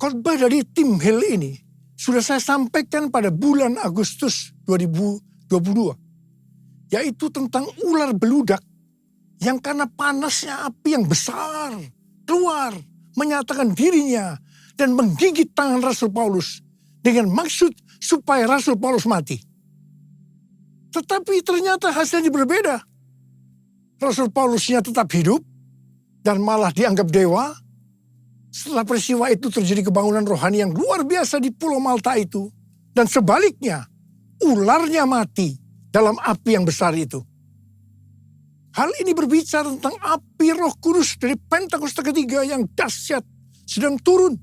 Khotbah dari Tim Hill ini sudah saya sampaikan pada bulan Agustus 2022, yaitu tentang ular beludak yang karena panasnya api yang besar keluar menyatakan dirinya dan menggigit tangan Rasul Paulus dengan maksud supaya Rasul Paulus mati. Tetapi ternyata hasilnya berbeda. Rasul Paulusnya tetap hidup dan malah dianggap dewa. Setelah peristiwa itu terjadi kebangunan rohani yang luar biasa di Pulau Malta itu. Dan sebaliknya, ularnya mati dalam api yang besar itu. Hal ini berbicara tentang api Roh Kudus dari Pentakosta ketiga yang dahsyat sedang turun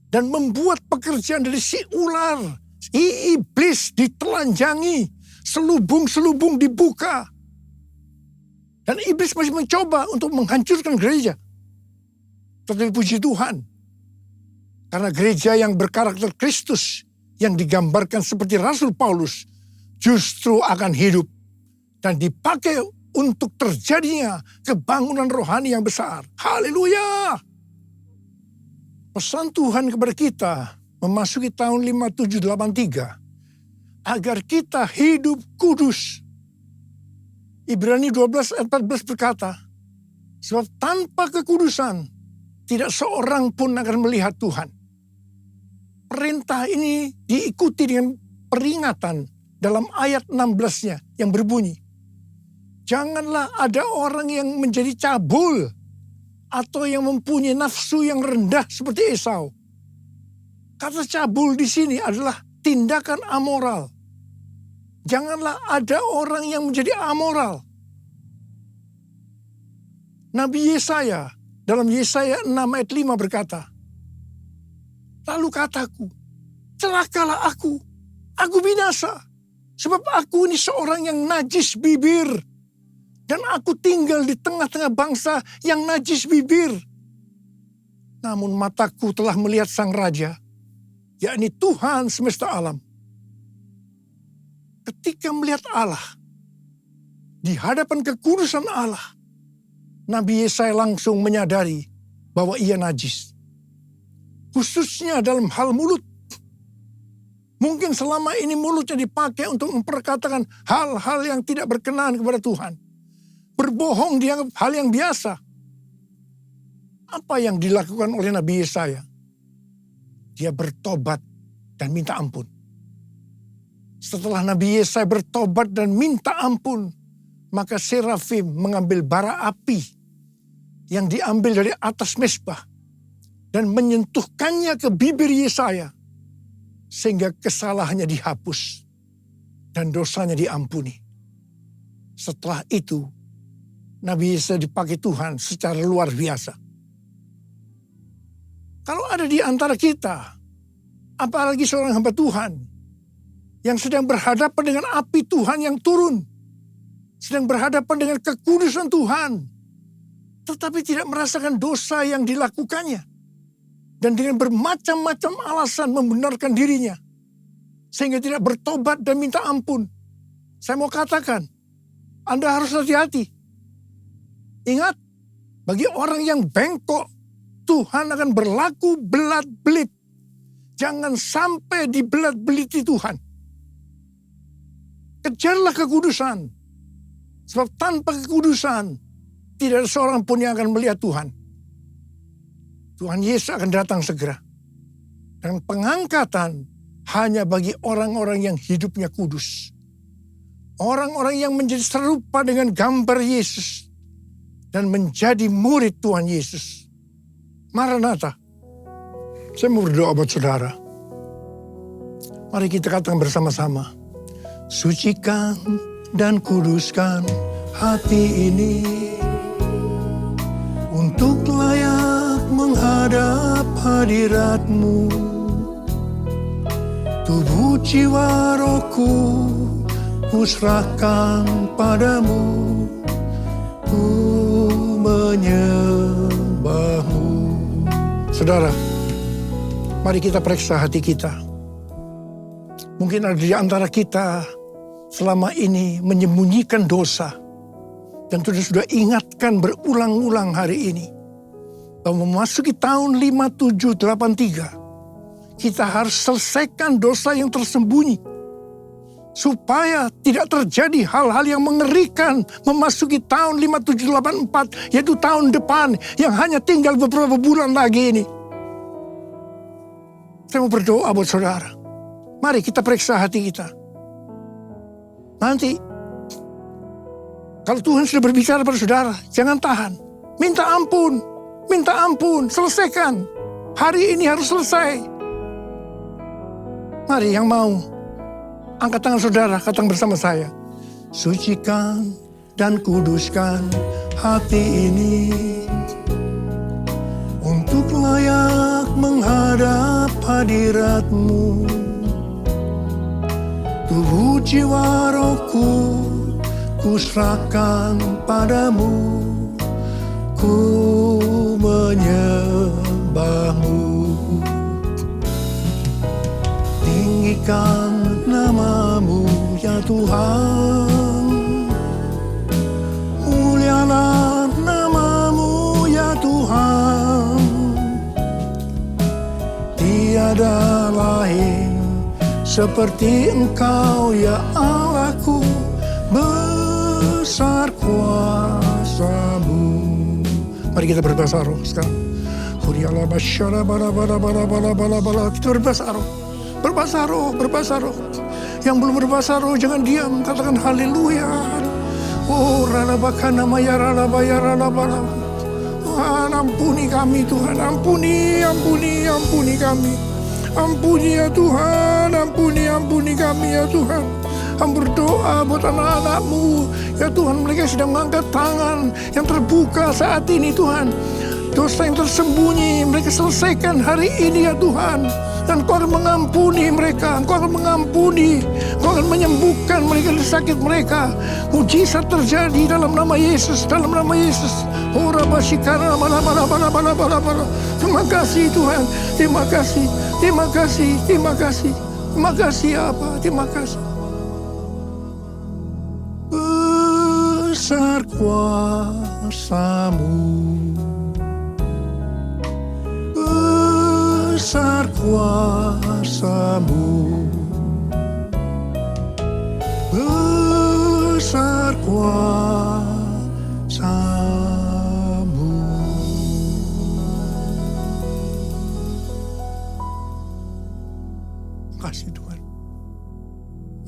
dan membuat pekerjaan dari si ular, si iblis ditelanjangi, selubung-selubung dibuka. Dan iblis masih mencoba untuk menghancurkan gereja. Tetapi puji Tuhan, karena gereja yang berkarakter Kristus yang digambarkan seperti Rasul Paulus justru akan hidup dan dipakai untuk terjadinya kebangunan rohani yang besar. Haleluya! Pesan Tuhan kepada kita memasuki tahun 5783 agar kita hidup kudus. Ibrani 12 ayat 14 berkata, sebab tanpa kekudusan tidak seorang pun akan melihat Tuhan. Perintah ini diikuti dengan peringatan dalam ayat 16-nya yang berbunyi, janganlah ada orang yang menjadi cabul atau yang mempunyai nafsu yang rendah seperti Esau. Kata cabul di sini adalah tindakan amoral. Janganlah ada orang yang menjadi amoral. Nabi Yesaya dalam Yesaya 6 ayat 5 berkata, lalu kataku, celakalah aku binasa, sebab aku ini seorang yang najis bibir, dan aku tinggal di tengah-tengah bangsa yang najis bibir. Namun mataku telah melihat Sang Raja, yakni Tuhan semesta alam. Ketika melihat Allah, di hadapan kekudusan Allah, Nabi Yesaya langsung menyadari bahwa ia najis. Khususnya dalam hal mulut. Mungkin selama ini mulutnya dipakai untuk memperkatakan hal-hal yang tidak berkenan kepada Tuhan. Berbohong dianggap hal yang biasa. Apa yang dilakukan oleh Nabi Yesaya? dia bertobat dan minta ampun. Setelah Nabi Yesaya bertobat dan minta ampun, maka serafim mengambil bara api yang diambil dari atas mezbah dan menyentuhkannya ke bibir Yesaya, sehingga kesalahannya dihapus dan dosanya diampuni. Setelah itu, Nabi Yesaya dipakai Tuhan secara luar biasa. Kalau ada di antara kita, apalagi seorang hamba Tuhan yang sedang berhadapan dengan api Tuhan yang turun, sedang berhadapan dengan kekudusan Tuhan, tetapi tidak merasakan dosa yang dilakukannya, dan dengan bermacam-macam alasan membenarkan dirinya, sehingga tidak bertobat dan minta ampun. Saya mau katakan, Anda harus hati-hati. Ingat, bagi orang yang bengkok, Tuhan akan berlaku belat-belit. Jangan sampai dibelat-beliti Tuhan. Kejarlah kekudusan. Sebab tanpa kekudusan, tidak ada seorang pun yang akan melihat Tuhan. Tuhan Yesus akan datang segera. Dan pengangkatan hanya bagi orang-orang yang hidupnya kudus. Orang-orang yang menjadi serupa dengan gambar Yesus. Dan menjadi murid Tuhan Yesus. Maranatha. Saya mau berdoa buat saudara. Mari kita katakan bersama-sama. Sucikan dan kuduskan hati ini untuk layak menghadap hadirat-Mu. Tubuh jiwa rohku kuserahkan padamu, ku menyembah-Mu. Saudara, mari kita periksa hati kita. Mungkin ada di antara kita selama ini menyembunyikan dosa. Dan sudah ingatkan berulang-ulang hari ini. Bahwa memasuki tahun 5783. Kita harus selesaikan dosa yang tersembunyi. Supaya tidak terjadi hal-hal yang mengerikan memasuki tahun 5784. Yaitu tahun depan yang hanya tinggal beberapa bulan lagi ini. Saya mau berdoa buat saudara. Mari kita periksa hati kita. Nanti, kalau Tuhan sudah berbicara pada saudara, jangan tahan. Minta ampun, selesaikan. Hari ini harus selesai. Mari yang mau, angkat tangan saudara, katakan bersama saya. Sucikan dan kuduskan hati ini untuk layak menghadap hadirat-Mu. Tubuh jiwa rohku kuserahkan padamu, ku menyembah-Mu. Tinggikan nama-Mu ya Tuhan, mulialah nama-Mu ya Tuhan. Tiada lain seperti Engkau ya Allahku, besar kuasa-Mu. Mari kita berbahasa roh sekarang. Kita berbahasa roh. Berbahasa roh. Yang belum berbahasa roh jangan diam, katakan haleluya. Oh, ralabakana maya ralabaya. Tuhan, ampuni kami Tuhan, ampuni kami. Ampuni ya Tuhan, ampuni kami ya Tuhan. Kami berdoa buat anak-anak-Mu. Ya Tuhan, mereka sedang mengangkat tangan yang terbuka saat ini Tuhan. Dosa yang tersembunyi mereka selesaikan hari ini ya Tuhan. Dan Kau akan mengampuni mereka, Kau akan mengampuni, Kau akan menyembuhkan mereka dari sakit mereka. Mujizat terjadi dalam nama Yesus, dalam nama Yesus. Terima kasih Tuhan, terima kasih Abah, terima kasih. Besar kuasa-Mu, besar kuasa-Mu, besar kuasa-Mu.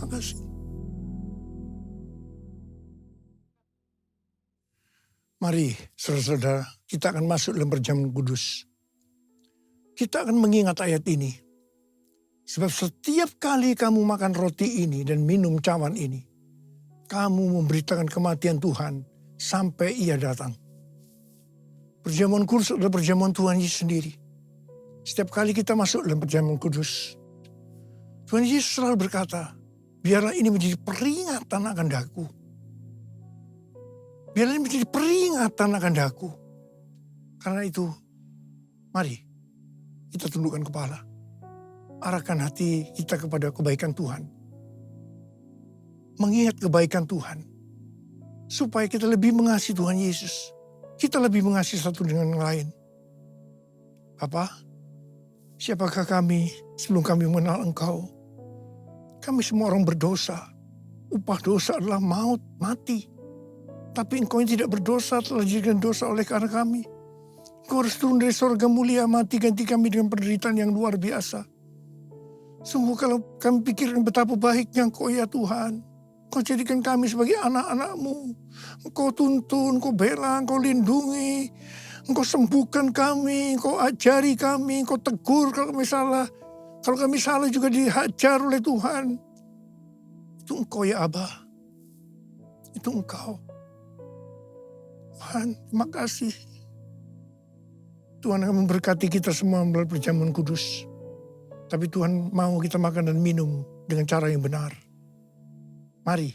Makasih. Mari saudara-saudara, kita akan masuk dalam perjamuan kudus. Kita akan mengingat ayat ini. Sebab setiap kali kamu makan roti ini dan minum cawan ini, kamu memberitakan kematian Tuhan sampai Ia datang. Perjamuan kudus adalah perjamuan Tuhan Yesus sendiri. Setiap kali kita masuk dalam perjamuan kudus, Tuhan Yesus selalu berkata, biarlah ini menjadi peringatan akan daku. Biarlah ini menjadi peringatan akan daku. Karena itu, mari kita tundukkan kepala. Arahkan hati kita kepada kebaikan Tuhan. Mengingat kebaikan Tuhan. Supaya kita lebih mengasihi Tuhan Yesus. Kita lebih mengasihi satu dengan yang lain. Bapa, siapakah kami sebelum kami mengenal Engkau? Kami semua orang berdosa. Upah dosa adalah maut, mati. Tapi Engkau yang tidak berdosa telah dijadikan dosa oleh karena kami. Engkau harus turun dari surga mulia, mati ganti kami dengan penderitaan yang luar biasa. Sungguh kalau kami pikirkan betapa baiknya Engkau ya Tuhan. Engkau jadikan kami sebagai anak-anak-Mu. Engkau tuntun, Engkau bela, Engkau lindungi. Engkau sembuhkan kami, Engkau ajari kami, Engkau tegur kalau kami salah. Kalau kami salah juga dihajar oleh Tuhan. Itu Engkau ya Abah. Itu Engkau. Tuhan, terima kasih. Tuhan akan memberkati kita semua melalui perjamuan kudus. Tapi Tuhan mau kita makan dan minum dengan cara yang benar. Mari,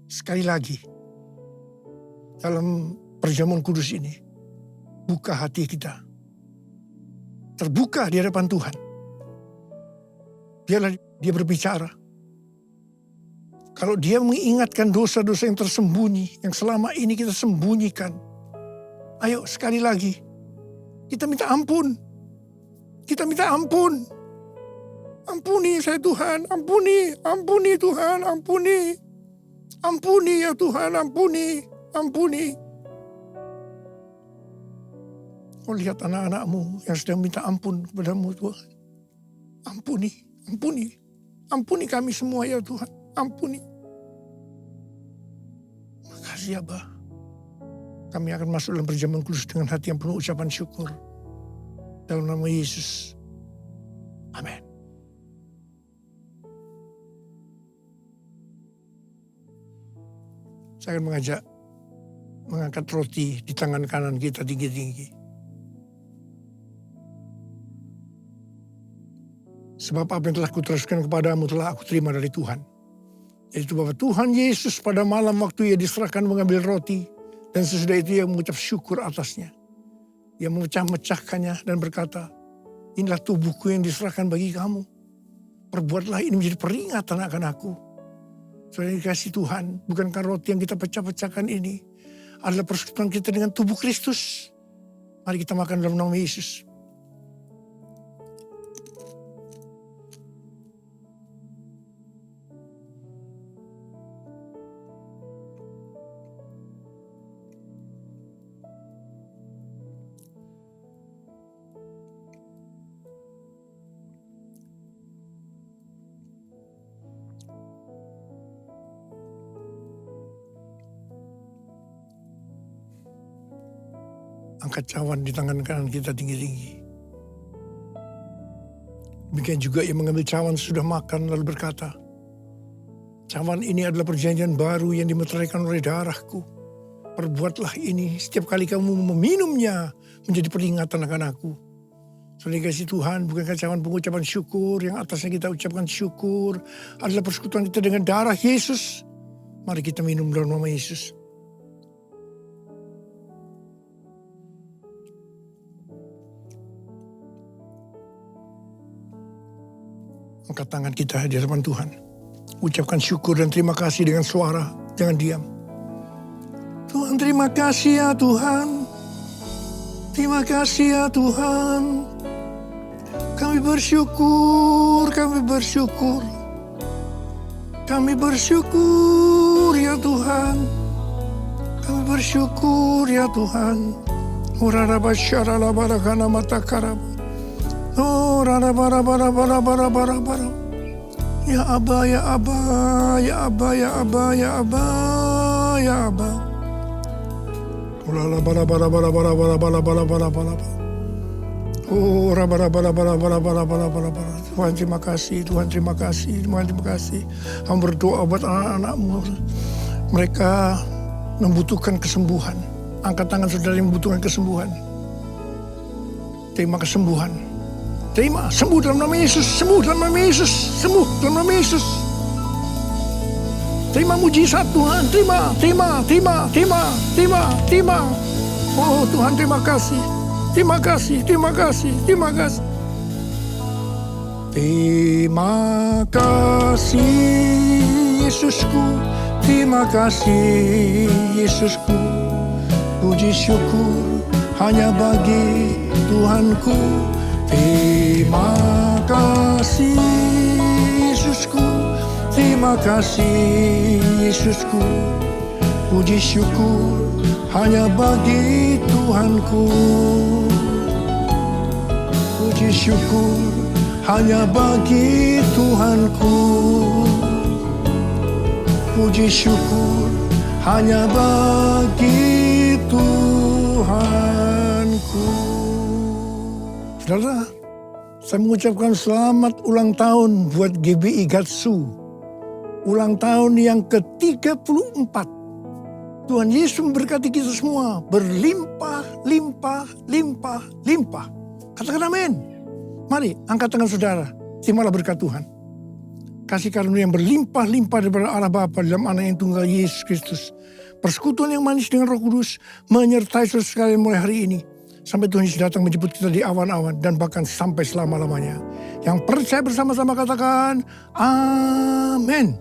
sekali lagi, dalam perjamuan kudus ini, buka hati kita. Terbuka di hadapan Tuhan. Biarlah Dia berbicara. Kalau Dia mengingatkan dosa-dosa yang tersembunyi, yang selama ini kita sembunyikan. Ayo sekali lagi, kita minta ampun. Kita minta ampun. Ampuni saya Tuhan, ampuni Tuhan, ampuni. Ampuni ya Tuhan, ampuni. Kau lihat anak-anak-Mu yang sedang minta ampun kepada-Mu Tuhan. Ampuni kami semua ya Tuhan, ampuni. Makasih Abah. Kami akan masuk dalam perjamuan kudus dengan hati yang penuh ucapan syukur. Dalam nama Yesus. Amin. Saya akan mengangkat roti di tangan kanan kita tinggi-tinggi. Sebab apa yang telah kuteruskan kepadamu telah aku terima dari Tuhan. Yaitu bahwa Tuhan Yesus pada malam waktu Ia diserahkan mengambil roti. Dan sesudah itu Ia mengucap syukur atasnya. Ia memecah-mecahkannya dan berkata, inilah tubuhku yang diserahkan bagi kamu. Perbuatlah ini menjadi peringatan akan aku. Saudara dikasih Tuhan, bukankah roti yang kita pecah-pecahkan ini adalah persekutuan kita dengan tubuh Kristus? Mari kita makan dalam nama Yesus. Angkat cawan di tangan kanan kita tinggi-tinggi. Demikian juga Ia mengambil cawan sudah makan lalu berkata, cawan ini adalah perjanjian baru yang dimeteraikan oleh darahku. Perbuatlah ini setiap kali kamu meminumnya menjadi peringatan akan aku. Saudara kasih Tuhan, bukankah cawan pengucapan syukur yang atasnya kita ucapkan syukur adalah persekutuan kita dengan darah Yesus. Mari kita minum dalam nama Yesus. Angkat tangan kita di hadapan Tuhan. Ucapkan syukur dan terima kasih dengan suara. Jangan diam. Tuhan terima kasih ya Tuhan. Terima kasih ya Tuhan. Kami bersyukur, kami bersyukur. Kami bersyukur ya Tuhan. Kami bersyukur ya Tuhan. Urarabasyarala barakana matakarab. Oh, rara bara bara bara bara bara bara. Ya Aba, ya Aba, ya Aba, ya Aba, ya Aba, ya Aba. Ulala bala bala bala bala bala bala bala bala bala. Oh, rabala bala bala bala bala bala bala bala. Tuhan terima kasih, Tuhan terima kasih, Tuhan terima kasih. Hamba berdoa buat anak-anakmu. Mereka membutuhkan kesembuhan. Angkat tangan saudara yang membutuhkan kesembuhan. Terima kesembuhan. Terima, sembuh dalam nama Yesus, sembuh dalam nama Yesus, sembuh dalam nama Yesus. Terima mujizat Tuhan, terima. Oh Tuhan terima kasih. Terima kasih. Terima kasih Yesusku, terima kasih Yesusku. Puji syukur hanya bagi Tuhanku. Terima kasih Yesusku, terima kasih Yesusku. Puji syukur hanya bagi Tuhanku. Puji syukur hanya bagi Tuhanku. Puji syukur hanya bagi Tuhanku. Saudara, saya mengucapkan selamat ulang tahun buat GBI Gatsu. Ulang tahun yang ke-34. Tuhan Yesus memberkati kita semua. Berlimpah, limpah, limpah, limpah. Katakan amin. Mari, angkat tangan saudara. Terimalah berkat Tuhan. Kasih karunia yang berlimpah-limpah daripada Allah Bapa dalam Anak yang tunggal Yesus Kristus. Persekutuan yang manis dengan Roh Kudus menyertai saudara sekalian mulai hari ini. Sampai Tuhan Yesus datang menjemput kita di awan-awan dan bahkan sampai selama-lamanya. Yang percaya bersama-sama katakan amin.